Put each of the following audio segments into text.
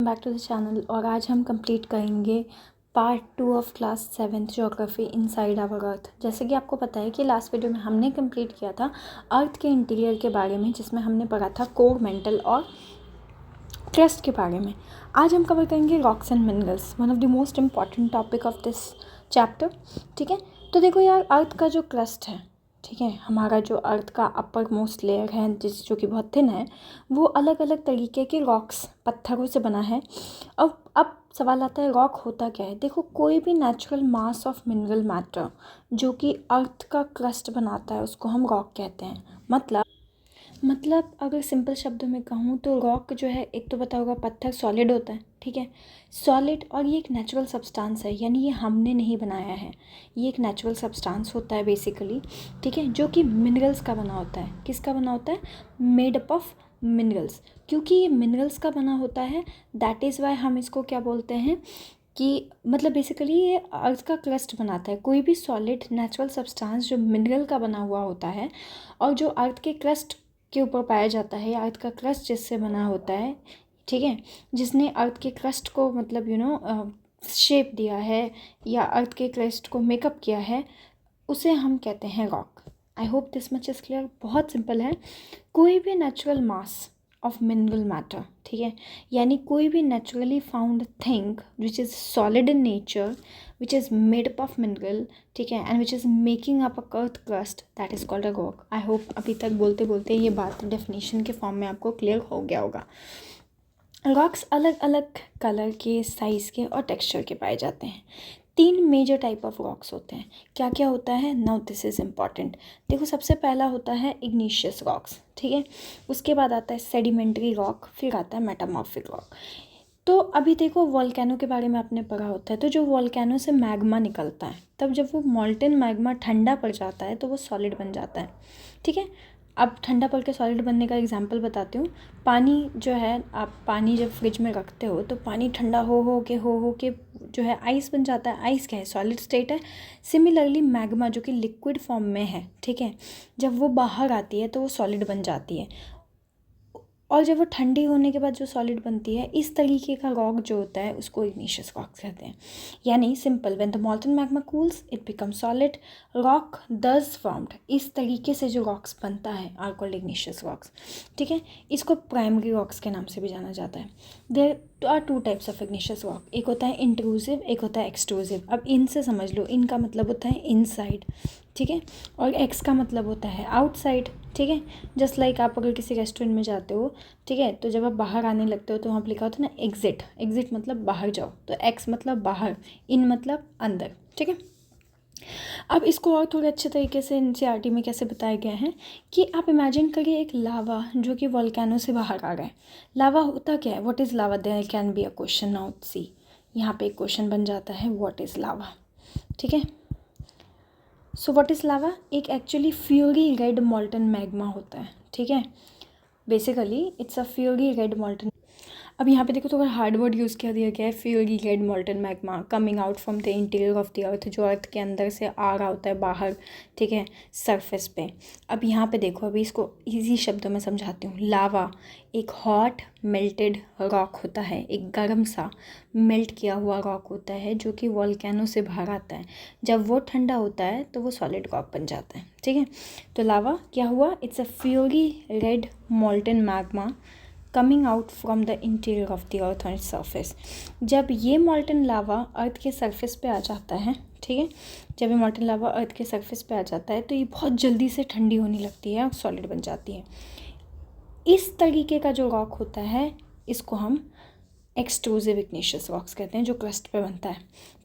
Back to the channel. और आज हम कंप्लीट करेंगे part 2 of class 7th geography inside our earth. जैसे कि आपको पता है कि लास्ट वीडियो में हमने कंप्लीट किया था अर्थ के इंटीरियर के बारे में, जिसमें हमने पढ़ा था कोर, मेंटल और क्रस्ट के बारे में। आज हम कवर करेंगे rocks and minerals, one of the most important topic of this chapter. ठीक है, तो देखो यार, अर्थ का जो क्रस्ट है, ठीक है, हमारा जो अर्थ का अपर मोस्ट लेयर है जो कि बहुत थिन है, वो अलग अलग तरीके के रॉक्स, पत्थरों से बना है। अब सवाल आता है, रॉक होता क्या है। देखो, कोई भी natural mass of mineral matter जो कि अर्थ का क्रस्ट बनाता है उसको हम रॉक कहते हैं। मतलब अगर सिंपल शब्दों में कहूँ तो रॉक जो है, एक तो पता होगा पत्थर सॉलिड होता है, ठीक है, सॉलिड, और ये एक नेचुरल सब्सटेंस है, यानी ये हमने नहीं बनाया है, ये एक नेचुरल सब्सटेंस होता है बेसिकली, ठीक है, जो कि मिनरल्स का बना होता है। किसका बना होता है? Made up of minerals. क्योंकि ये मिनरल्स का बना होता है, दैट इज़ वाई हम इसको क्या बोलते हैं कि मतलब बेसिकली ये अर्थ का क्रस्ट बनाता है। कोई भी सॉलिड नेचुरल सब्सटेंस जो मिनरल का बना हुआ होता है और जो अर्थ के क्रस्ट के ऊपर पाया जाता है, अर्थ का क्रस्ट जिससे बना होता है, ठीक है, जिसने अर्थ के क्रस्ट को मतलब शेप दिया है या अर्थ के क्रस्ट को मेकअप किया है, उसे हम कहते हैं rock. I hope this much is clear. बहुत सिंपल है। कोई भी natural mass of mineral matter, ठीक है, यानी कोई भी naturally found thing which is solid in nature, which is made up of mineral, ठीक है, and which is making up a earth crust, that is called a rock. I hope अभी तक बोलते बोलते ये बात डेफिनेशन के फॉर्म में आपको क्लियर हो गया होगा। रॉक्स अलग अलग कलर के, साइज़ के और टेक्सचर के पाए जाते हैं। 3 मेजर टाइप ऑफ रॉक्स होते हैं। क्या क्या होता है? Now this is important. देखो, सबसे पहला होता है इग्निशियस रॉक्स, ठीक है, उसके बाद आता है सेडिमेंट्री रॉक, फिर आता है मेटामॉर्फिक रॉक। तो अभी देखो, वॉल्केनो के बारे में आपने पढ़ा होता है, तो जो वॉल्केनो से मैग्मा निकलता है, तब जब वो मॉल्टेन मैग्मा ठंडा पड़ जाता है तो वो सॉलिड बन जाता है, ठीक है। अब ठंडा पड़ के सॉलिड बनने का एग्जांपल बताती हूँ। पानी जो है, आप पानी जब फ्रिज में रखते हो तो पानी ठंडा हो के जो है आइस बन जाता है। आइस क्या है? सॉलिड स्टेट है। सिमिलरली मैग्मा जो कि लिक्विड फॉर्म में है, ठीक है, जब वो बाहर आती है तो वो सॉलिड बन जाती है, और जब वो ठंडी होने के बाद जो सॉलिड बनती है, इस तरीके का रॉक जो होता है उसको इग्निशियस रॉक कहते हैं। यानी simple, when the मॉल्टन magma cools it become solid, rock दस फॉर्म्ड। इस तरीके से जो रॉक्स बनता है आर कॉल्ड इग्निशियस रॉक्स, ठीक है। इसको प्राइमरी रॉक्स के नाम से भी जाना जाता है। There are 2 types of igneous rock, एक होता है इंट्रूसिव, एक होता है एक्सट्रूसिव। अब इनसे समझ लो, इनका मतलब होता है इनसाइड, ठीक है, और एक्स का मतलब होता है आउटसाइड, ठीक है। जस्ट लाइक आप अगर किसी रेस्टोरेंट में जाते हो, ठीक है, तो जब आप बाहर आने लगते हो तो वहाँ पर लिखा होता है ना एग्जिट। एग्जिट मतलब बाहर जाओ, तो एक्स मतलब बाहर, इन मतलब अंदर, ठीक है। अब इसको और थोड़े अच्छे तरीके से एनसीईआरटी में कैसे बताया गया है कि आप इमेजिन करिए एक लावा जो कि वॉल्केनो से बाहर आ गए। लावा होता क्या है? What is lava? There can be a question. Now see, यहाँ पे एक क्वेश्चन बन जाता है, व्हाट इज़ लावा, ठीक है। सो व्हाट इज़ लावा? एक एक्चुअली फ्यूरी रेड मॉल्टन मैग्मा होता है, ठीक है। Basically it's a fury red मॉल्टन। अब यहाँ पे देखो, तो अगर हार्ड वर्ड यूज़ किया दिया गया है, fury red मॉल्टन magma coming out from the interior of the earth, जो अर्थ के अंदर से आ रहा होता है बाहर, ठीक है, सरफेस पे। अब यहाँ पे देखो, अभी इसको इजी शब्दों में समझाती हूँ। लावा एक हॉट मेल्टेड रॉक होता है, एक गर्म सा मेल्ट किया हुआ रॉक होता है जो कि वॉल्केनो से बाहर आता है। जब वो ठंडा होता है तो वो सॉलिड रॉक बन जाता है, ठीक है। तो लावा क्या हुआ? It's a fury red मॉल्टन magma coming out from the interior of the earth on its surface. जब ये मॉल्टन लावा अर्थ के सरफेस पे आ जाता है, ठीक है, जब ये मॉल्टन लावा अर्थ के सरफेस पे आ जाता है तो ये बहुत जल्दी से ठंडी होने लगती है और सॉलिड बन जाती है। इस तरीके का जो रॉक होता है इसको हम एक्सट्रूसिव इग्निशियस रॉक्स कहते हैं, जो क्रस्ट पे बनता है।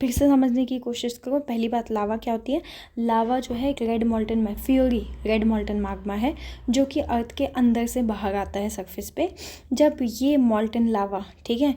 फिर से समझने की कोशिश करो। पहली बात, लावा क्या होती है? लावा जो है एक रेड मॉल्टन में फ्यूरी रेड मॉल्टन मैग्मा है जो कि अर्थ के अंदर से बाहर आता है सरफेस पे। जब ये मॉल्टन लावा, ठीक है,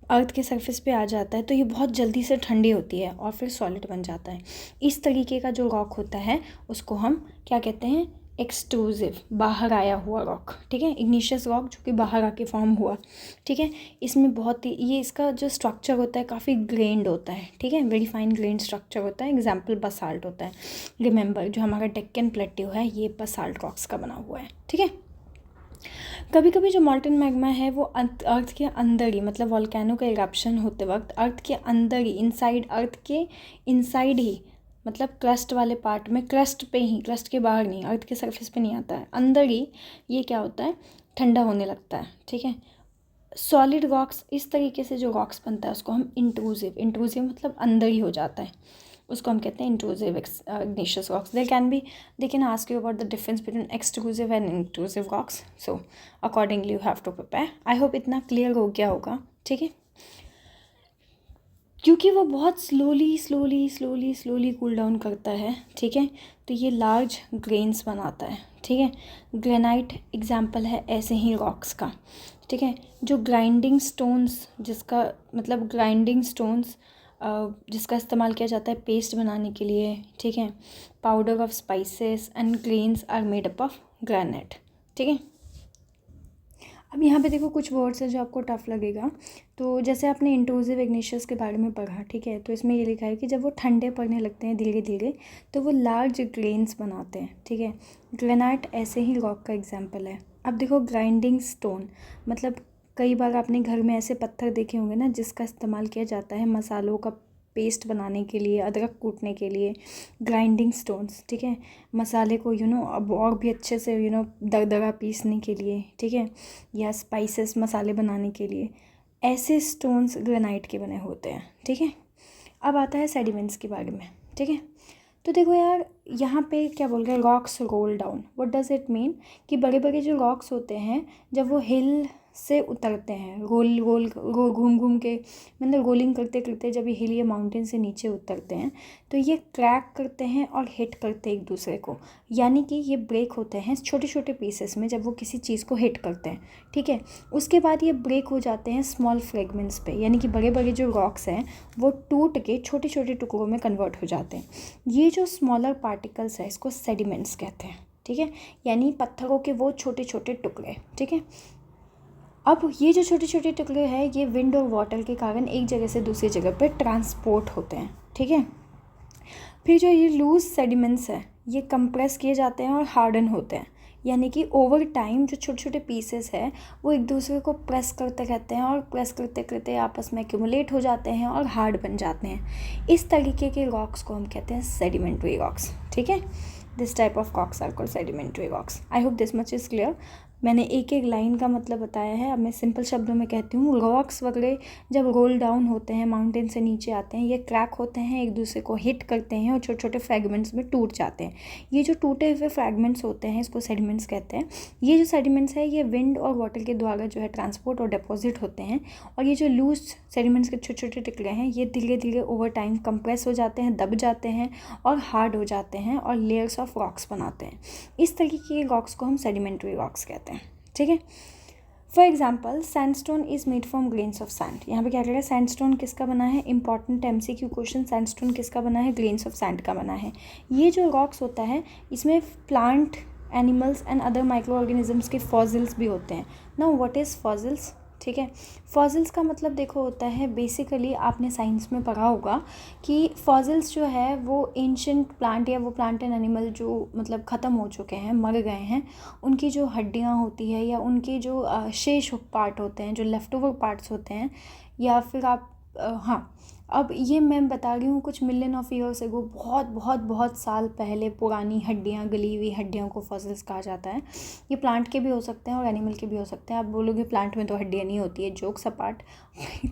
अर्थ के सरफेस पे आ जाता है तो ये बहुत जल्दी से ठंडी होती है और फिर सॉलिड बन जाता है। इस तरीके का जो रॉक होता है उसको हम क्या कहते हैं? एक्सट्रूसिव, बाहर आया हुआ रॉक, ठीक है। इग्निशियस रॉक जो कि बाहर आके फॉर्म हुआ, ठीक है। इसमें बहुत ही ये इसका जो स्ट्रक्चर होता है काफ़ी ग्रेन्ड होता है, ठीक है, वेरी फाइन ग्रेन्ड स्ट्रक्चर होता है। एग्जाम्पल बसाल्ट होता है। रिमेंबर, जो हमारा डेक्कन प्लेट्यू है ये बसाल्ट रॉक्स का बना हुआ है, ठीक है। कभी कभी जो मॉल्टन मैग्मा है वो अर्थ के अंदर ही, मतलब वॉल्केनो का इरप्शन होते वक्त अर्थ के अंदर ही, इनसाइड अर्थ के इनसाइड ही, मतलब क्रस्ट वाले पार्ट में, क्रस्ट पे ही, क्रस्ट के बाहर नहीं, अर्थ के सरफेस पे नहीं आता है, अंदर ही ये क्या होता है, ठंडा होने लगता है। ठीक है, सॉलिड रॉक्स, इस तरीके से जो रॉक्स बनता है उसको हम इंट्रूसिव, इंट्रूसिव मतलब अंदर ही हो जाता है, उसको हम कहते हैं intrusive igneous rocks. They can ask you about the difference between extrusive and intrusive rocks. So accordingly you have to prepare. I hope इतना क्लियर हो गया होगा। ठीक है, क्योंकि वो बहुत स्लोली कूल डाउन करता है। ठीक है, तो ये लार्ज ग्रेन्स बनाता है। ठीक है, ग्रेनाइट एग्जाम्पल है ऐसे ही रॉक्स का। ठीक है, जो ग्राइंडिंग स्टोन्स, जिसका मतलब ग्राइंडिंग स्टोन्स जिसका इस्तेमाल किया जाता है पेस्ट बनाने के लिए। ठीक है, powder of spices and grains are made up of granite. ठीक है, अब यहाँ पे देखो कुछ वर्ड्स हैं जो आपको टफ लगेगा। तो जैसे आपने इंट्रूसिव इग्निशियस के बारे में पढ़ा, ठीक है, तो इसमें ये लिखा है कि जब वो ठंडे पड़ने लगते हैं धीरे धीरे तो वो लार्ज ग्रेन्स बनाते हैं। ठीक है, ग्रेनाइट ऐसे ही रॉक का एग्जाम्पल है। अब देखो ग्राइंडिंग स्टोन, मतलब कई बार आपने घर में ऐसे पत्थर देखे होंगे ना जिसका इस्तेमाल किया जाता है मसालों का पेस्ट बनाने के लिए, अदरक कूटने के लिए, ग्राइंडिंग स्टोन्स। ठीक है, मसाले को अब और भी अच्छे से दरदरा पीसने के लिए। ठीक है, या स्पाइसेस मसाले बनाने के लिए, ऐसे स्टोन्स ग्रेनाइट के बने होते हैं। ठीक है, अब आता है सेडिमेंट्स के बारे में। ठीक है, तो देखो यार यहाँ पे क्या बोल रहे हैं, rocks roll down. What does it mean कि बड़े बड़े जो रॉक्स होते हैं जब वो हिल से उतरते हैं, घूम घूम के, मतलब रोलिंग करते करते जब ये हिल या माउंटेन से नीचे उतरते हैं तो ये क्रैक करते हैं और हिट करते हैं एक दूसरे को, यानी कि ये ब्रेक होते हैं छोटे छोटे पीसेस में जब वो किसी चीज़ को हिट करते हैं। ठीक है, उसके बाद ये ब्रेक हो जाते हैं स्मॉल फ्रेगमेंट्स पे, यानी कि बड़े बड़े जो रॉक्स हैं वो टूट के छोटे छोटे टुकड़ों में कन्वर्ट हो जाते हैं। ये जो स्मॉलर पार्टिकल्स है इसको सेडिमेंट्स कहते हैं। ठीक है, यानी पत्थरों के वो छोटे छोटे टुकड़े। ठीक है, अब ये जो छोटे छोटे टुकड़े हैं ये विंड और वाटर के कारण एक जगह से दूसरी जगह पर ट्रांसपोर्ट होते हैं। ठीक है, फिर जो ये लूज सेडिमेंट्स है ये कंप्रेस किए जाते हैं और हार्डन होते हैं, यानी कि ओवर टाइम जो छोटे छोटे पीसेस है वो एक दूसरे को प्रेस करते रहते हैं और प्रेस करते करते आपस में एक्यूमुलेट हो जाते हैं और हार्ड बन जाते हैं। इस तरीके के रॉक्स को हम कहते हैं सेडिमेंट्री रॉक्स। ठीक है, this type of rocks are called sedimentary rocks. I hope this much is clear. मैंने एक एक लाइन का मतलब बताया है, अब मैं सिंपल शब्दों में कहती हूँ। रॉक्स वगैरह जब रोल डाउन होते हैं, माउंटेन से नीचे आते हैं, ये क्रैक होते हैं, एक दूसरे को हिट करते हैं और छोटे छोटे फ्रैगमेंट्स में टूट जाते हैं। ये जो टूटे हुए फ्रैगमेंट्स होते हैं इसको सेडिमेंट्स कहते हैं। ये जो सेडिमेंट्स है ये विंड और वाटर के द्वारा जो है ट्रांसपोर्ट और डिपॉजिट होते हैं, और ये जो लूज सेडिमेंट्स के छोटे छोटे टुकड़े हैं ये धीरे धीरे ओवर टाइम कंप्रेस हो जाते हैं, दब जाते हैं और हार्ड हो जाते हैं और लेयर्स ऑफ रॉक्स बनाते हैं। इस तरीके के रॉक्स को हम सेडिमेंट्री रॉक्स कहते हैं। ठीक है, for example sandstone is made from grains of sand. यहाँ पे क्या करेगा, सैंडस्टोन किसका बना है, इंपॉर्टेंट MCQ क्वेश्चन, सैंडस्टोन किसका बना है, ग्रेन्स ऑफ सैंड का बना है। ये जो रॉक्स होता है इसमें plant, animals and other micro organisms के फॉसिल्स भी होते हैं। Now what is fossils. ठीक है, फॉसिल्स का मतलब देखो होता है, बेसिकली आपने साइंस में पढ़ा होगा कि फॉसिल्स जो है वो एंशिएंट प्लांट या वो प्लांट एंड एनिमल जो मतलब ख़त्म हो चुके हैं, मर गए हैं, उनकी जो हड्डियाँ होती है या उनके जो शेष पार्ट होते हैं, जो लेफ्ट ओवर पार्ट्स होते हैं, या फिर आप हाँ, अब ये मैं बता रही हूँ कुछ मिलियन ऑफ ईयर्स एगो, बहुत बहुत बहुत साल पहले पुरानी हड्डियाँ, गली हुई हड्डियों को फॉसिल्स कहा जाता है। ये प्लांट के भी हो सकते हैं और एनिमल के भी हो सकते हैं। आप बोलोगे प्लांट में तो हड्डियाँ नहीं होती है, जोक्स अपार्ट,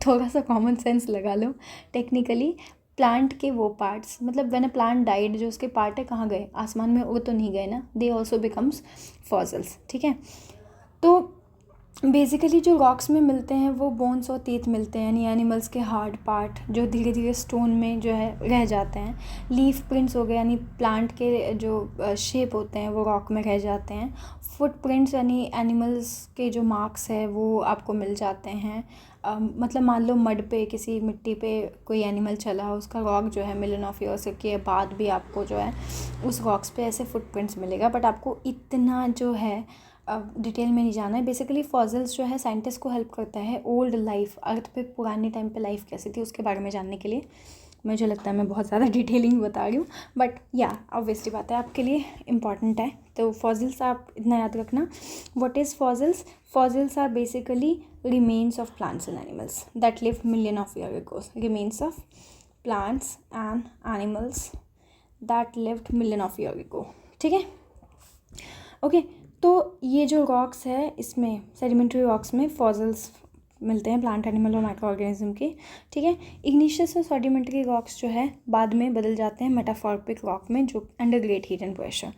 थोड़ा सा कॉमन सेंस लगा लो। टेक्निकली प्लांट के वो पार्ट्स, मतलब व्हेन अ प्लांट डाइड, जो उसके पार्ट है कहाँ गए, आसमान में उड़ तो नहीं गए ना, दे ऑल्सो बिकम्स फॉसिल्स। ठीक है, तो बेसिकली जो रॉक्स में मिलते हैं वो बोन्स और टीथ मिलते हैं, यानी एनिमल्स के हार्ड पार्ट जो धीरे धीरे स्टोन में जो है रह जाते हैं। लीफ प्रिंट्स हो गए, यानी प्लांट के जो शेप होते हैं वो रॉक में रह जाते हैं। फुट प्रिंट्स यानी एनिमल्स के जो मार्क्स है वो आपको मिल जाते हैं। मतलब मान लो मड पे, किसी मिट्टी पे कोई एनिमल चला, उसका रॉक जो है मिलियन ऑफ ईयर्स के बाद भी आपको जो है उस रॉक्स पे ऐसे फुट प्रिंट्स मिलेगा। बट आपको इतना जो है डिटेल में नहीं जाना है। बेसिकली फॉसिल्स जो है साइंटिस्ट को हेल्प करता है ओल्ड लाइफ, अर्थ पे पुराने टाइम पे लाइफ कैसी थी उसके बारे में जानने के लिए। मुझे लगता है मैं बहुत ज़्यादा डिटेलिंग बता रही हूँ, बट या ऑब्वियसली बात है आपके लिए इम्पॉर्टेंट है। तो फॉसिल्स आप इतना याद रखना। What is fossils? Fossils are basically remains of plants and animals that live million of year ago. Remains of plants and animals that lived million of year ago. ठीक है, ओके। तो ये जो रॉक्स है, इसमें सेडिमेंट्री रॉक्स में fossils मिलते हैं प्लांट, एनिमल और माइक्रो ऑर्गेनिज्म के। ठीक है, इग्निशियस और सेडिमेंट्री रॉक्स जो है बाद में बदल जाते हैं मेटामॉर्फिक रॉक में, जो under great heat and pressure.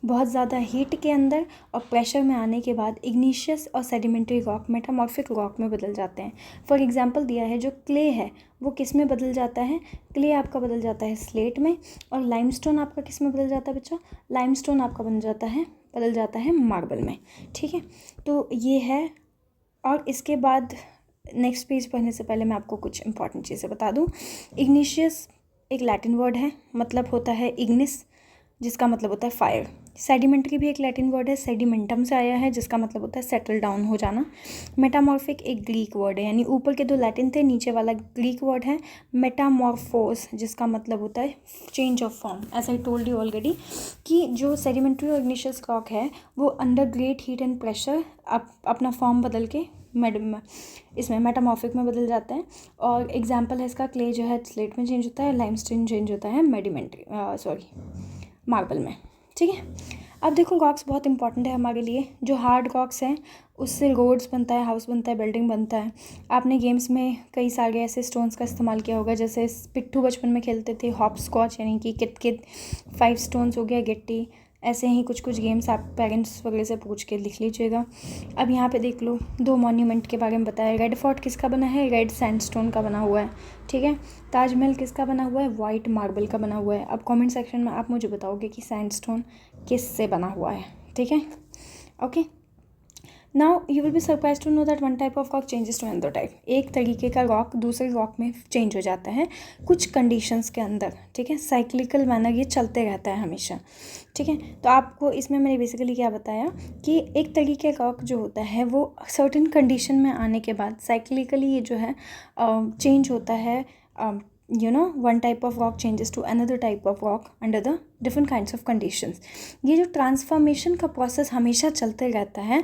बहुत ज़्यादा हीट के अंदर और प्रेशर में आने के बाद इग्निशियस और सेडिमेंट्री रॉक मेटामॉर्फिक रॉक में बदल जाते हैं। फॉर एग्जांपल दिया है, जो क्ले है वो किस में बदल जाता है? क्ले आपका बदल जाता है स्लेट में, और लाइमस्टोन आपका किस में बदल जाता है बच्चा? लाइमस्टोन आपका बदल जाता है मार्बल में। ठीक है, तो ये है। और इसके बाद नेक्स्ट पेज पढ़ने से पहले मैं आपको कुछ इंपॉर्टेंट चीज़ें बता दूं। इग्निशियस एक लैटिन वर्ड है, मतलब होता है इग्निस, जिसका मतलब होता है फायर। सेडिमेंट्री भी एक लैटिन वर्ड है, सेडिमेंटम से आया है, जिसका मतलब होता है सेटल डाउन हो जाना। मेटामॉर्फिक एक ग्रीक वर्ड है, यानी ऊपर के दो लैटिन थे, नीचे वाला ग्रीक वर्ड है मेटामॉर्फोस, जिसका मतलब होता है change of form. As I told you already कि जो सेडिमेंट्री और इग्निशियस रॉक है वो under great heat and pressure अपना फॉर्म बदल के इसमें मेटामॉर्फिक में बदल जाते हैं। और एग्जाम्पल है इसका, क्ले जो है स्लेट में चेंज होता है, लाइमस्टोन चेंज होता है मार्बल में। ठीक है, अब देखो रॉक्स बहुत इंपॉर्टेंट है हमारे लिए। जो हार्ड रॉक्स हैं उससे रोड्स बनता है, हाउस बनता है, बिल्डिंग बनता है। आपने गेम्स में कई सारे ऐसे स्टोन्स का इस्तेमाल किया होगा, जैसे पिट्ठू बचपन में खेलते थे, हॉप स्कॉच यानी कि कित कित, 5 स्टोन्स हो गया, गिट्टी, ऐसे ही कुछ कुछ गेम्स आप पेरेंट्स वगैरह से पूछ के लिख लीजिएगा। अब यहाँ पे देख लो, 2 मॉन्यूमेंट के बारे में बताया। रेड फोर्ट किसका बना है? रेड सैंडस्टोन का बना हुआ है। ठीक है, ताजमहल किसका बना हुआ है? वाइट मार्बल का बना हुआ है। अब कमेंट सेक्शन में आप मुझे बताओगे कि सैंडस्टोन किस से बना हुआ है। ठीक है, okay. Now you will be surprise to know that one type of rock changes to another type. एक तरीके का रॉक दूसरे रॉक में चेंज हो जाता है कुछ कंडीशंस के अंदर। ठीक है, साइक्लिकल मैनर ये चलते रहता है हमेशा। ठीक है, तो आपको इसमें मैंने बेसिकली क्या बताया कि एक तरीके का रॉक जो होता है वो सर्टेन कंडीशन में आने के बाद साइक्लिकली ये जो है चेंज होता है। One type of rock changes to another type of rock under the different kinds of conditions. ये जो ट्रांसफॉर्मेशन का प्रोसेस हमेशा चलते रहता है,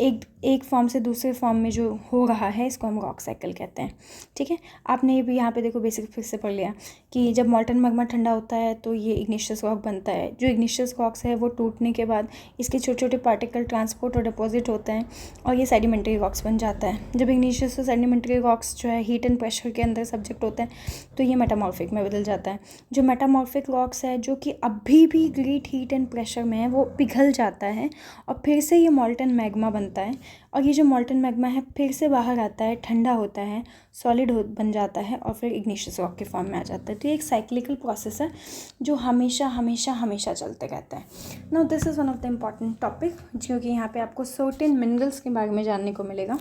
एक फॉर्म से दूसरे फॉर्म में जो हो रहा है, इसको हम रॉक साइकिल कहते हैं। ठीक है, आपने ये भी यहाँ पे देखो बेसिक फिर से पढ़ लिया कि जब मॉल्टन मैग्मा ठंडा होता है तो ये इग्निशियस रॉक बनता है। जो इग्निशियस रॉक्स है वो टूटने के बाद इसके छोटे छोटे पार्टिकल ट्रांसपोर्ट और डिपॉजिट होते हैं और ये सेडिमेंट्री रॉक्स बन जाता है। जब इग्निशियस और सेडिमेंट्री रॉक्स जो है हीट एंड प्रेशर के अंदर सब्जेक्ट होते हैं तो ये मेटामॉर्फिक में बदल जाता है। जो मेटामॉर्फिक रॉक्स है जो कि अभी भी ग्रेट हीट एंड प्रेशर में है, वो पिघल जाता है और फिर से ये मॉल्टन मैग्मा बनता है। और ये जो मॉल्टन मैग्मा है फिर से बाहर आता है, ठंडा होता है, सॉलिड बन जाता है और फिर इग्निशियस रॉक के फॉर्म में आ जाता है। तो ये एक साइक्लिकल प्रोसेस है जो हमेशा हमेशा हमेशा चलते रहता है। Now this is one of the important topic, क्योंकि यहाँ पे आपको सर्टेन मिनरल्स के बारे में जानने को मिलेगा।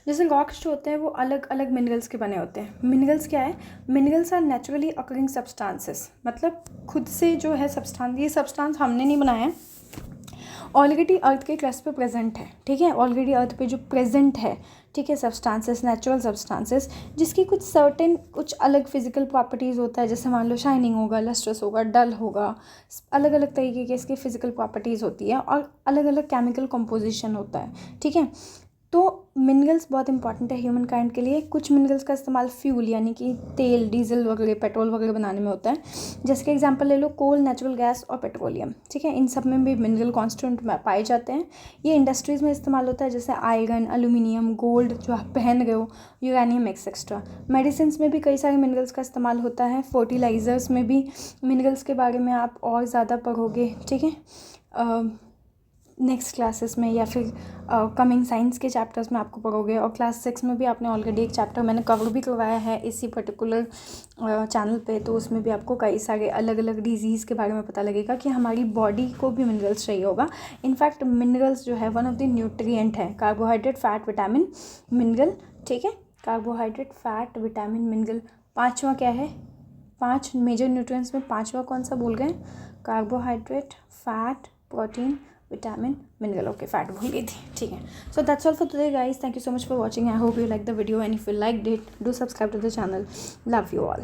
जैसे रॉक्स जो होते हैं वो अलग अलग मिनरल्स के बने होते हैं। मिनरल्स क्या है? Minerals are naturally occurring substances, मतलब खुद से जो है सब्सटेंस, ये सब्सटेंस हमने नहीं बनाया है, ऑलरेडी अर्थ के क्रस्ट पे प्रेजेंट है। ठीक है, ऑलरेडी अर्थ पे जो प्रेजेंट है, ठीक है, सब्सटेंसेस, नेचुरल सब्सटेंसेस, जिसकी कुछ सर्टेन कुछ अलग फिजिकल प्रॉपर्टीज़ होता है। जैसे मान लो शाइनिंग होगा, लस्ट्रस होगा, डल होगा, अलग अलग तरीके के इसकी फिजिकल प्रॉपर्टीज़ होती है और अलग अलग केमिकल कंपोजिशन होता है। ठीक है, तो मिनरल्स बहुत इंपॉर्टेंट है ह्यूमन काइंड के लिए। कुछ मिनरल्स का इस्तेमाल फ्यूल यानी कि तेल, डीजल वगैरह, पेट्रोल वगैरह बनाने में होता है। जैसे कि एग्जांपल ले लो कोल, नेचुरल गैस और पेट्रोलियम। ठीक है, इन सब में भी मिनरल कॉन्स्टिट्यूएंट पाए जाते हैं। ये इंडस्ट्रीज़ में इस्तेमाल होता है, जैसे आयरन, एल्यूमिनियम, गोल्ड जो आप पहन रहे हो, यूरेनियम एक्सेट्रा। मेडिसिन में भी कई सारे मिनरल्स का इस्तेमाल होता है। फर्टिलाइज़र्स में भी मिनरल्स के बारे में आप और ज़्यादा पढ़ोगे। ठीक है, नेक्स्ट क्लासेस में या फिर कमिंग साइंस के चैप्टर्स में आपको पढ़ोगे। और क्लास 6 में भी आपने ऑलरेडी एक चैप्टर मैंने कवर भी करवाया है इसी पर्टिकुलर चैनल पे, तो उसमें भी आपको कई सारे अलग अलग डिजीज़ के बारे में पता लगेगा कि हमारी बॉडी को भी मिनरल्स चाहिए होगा। इनफैक्ट मिनरल्स जो है वन ऑफ द न्यूट्रिएंट है, कार्बोहाइड्रेट, फैट, विटामिन, मिनरल। ठीक है, कार्बोहाइड्रेट, फैट, विटामिन, मिनरल। 5वां क्या है? 5 मेजर न्यूट्रिएंट्स में 5वां कौन सा बोल गए? Carbohydrate, fat, protein, vitamin, mineral. Okay, fat भूल गई थी। ठीक है, so that's all for today guys. Thank you so much for watching. I hope you like the video and if you like it, do subscribe to the channel. Love you all.